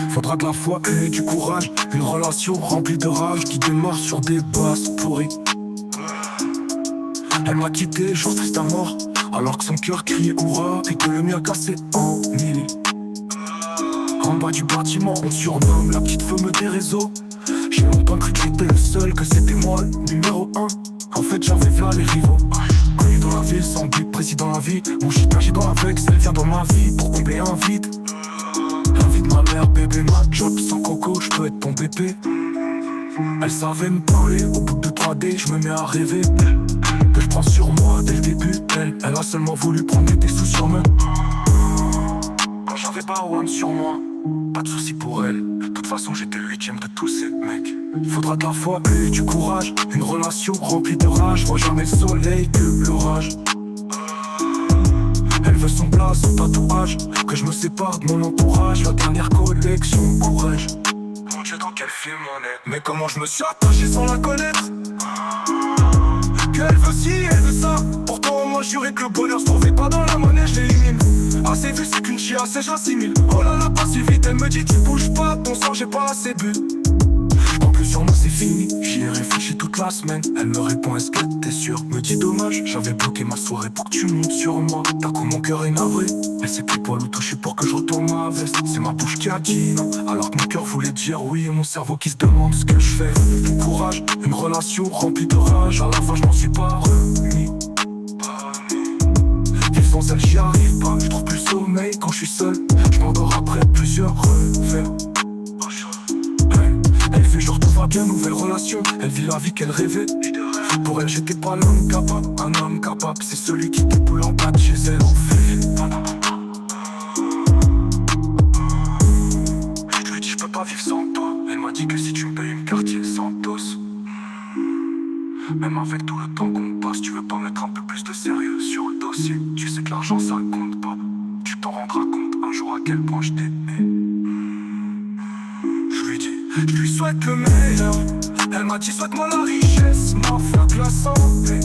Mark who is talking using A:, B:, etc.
A: Faudra de la foi et du courage. Une relation remplie de rage qui démarre sur des bases pourries. Elle m'a quitté, jour triste à mort, alors que son cœur criait hurrah et que le mien cassait en mille. En bas du bâtiment, on surnomme la petite femme des réseaux. J'ai longtemps cru que j'étais le seul, que c'était moi le numéro 1. En fait j'avais v'là les rivaux. Connu dans la ville, sans but, président la vie. Mon shit caché dans la vex, elle vient dans ma vie pour combler un vide. La vie de ma mère, bébé, ma job sans coco, j'peux être ton bébé. Elle savait me parler, au bout de 3D, je me mets à rêver que je prends sur moi dès le début. Elle a seulement voulu prendre des sous sur moi. Quand j'avais pas one sur moi, pas de soucis pour elle. De toute façon j'étais le 8ème de tous ces mecs. Faudra de la foi et du courage. Une relation remplie de rage. Je vois jamais le soleil que l'orage. Elle veut son plat, son tatouage. Que je me sépare de mon entourage. La dernière collection, courage. Mon Dieu, dans quel film on est? Mais comment je me suis attaché sans la connaître? Qu'elle veut ci, elle veut ça. Pourtant on m'a juré que le bonheur se trouvait pas dans la monnaie, je l'élimine. Assez vu, c'est qu'une chia, c'est j'assimile. Oh là là, pas si vite, elle me dit tu bouges pas, ton sang j'ai pas assez bu. En plus sur moi c'est fini, j'y ai réfléchi toute la semaine. Elle me répond est-ce que t'es sûr? Me dit dommage, j'avais bloqué ma soirée pour que tu montes sur moi. D'un coup mon cœur est navré, elle sait plus poil ou toucher pour que je retourne ma veste. C'est ma bouche qui a dit non, alors que mon cœur voulait dire oui. Et mon cerveau qui se demande ce que je fais. Bon courage, une relation remplie de rage. À la fin je m'en suis pas remis. Vivre sans elle j'y arrive pas, je trouve plus le sommeil quand je suis seul. Je m'endors après plusieurs revers. Elle fait je retrouve à bien nouvelle relation. Elle vit la vie qu'elle rêvait. Pour elle j'étais pas l'homme capable. Un homme capable c'est celui qui déboule en bas de chez elle en fait. Je lui ai dit je peux pas vivre sans toi. Elle m'a dit que si tu me payes une quartier Santos. Même avec tout le temps qu'on passe, tu veux pas mettre un peu plus de sérieux sur le dossier. Tu sais que l'argent ça compte pas. Tu t'en rendras compte un jour à quel point je t'aimais. Je lui souhaite le meilleur. Elle m'a dit souhaite-moi la richesse, ma foi, la santé.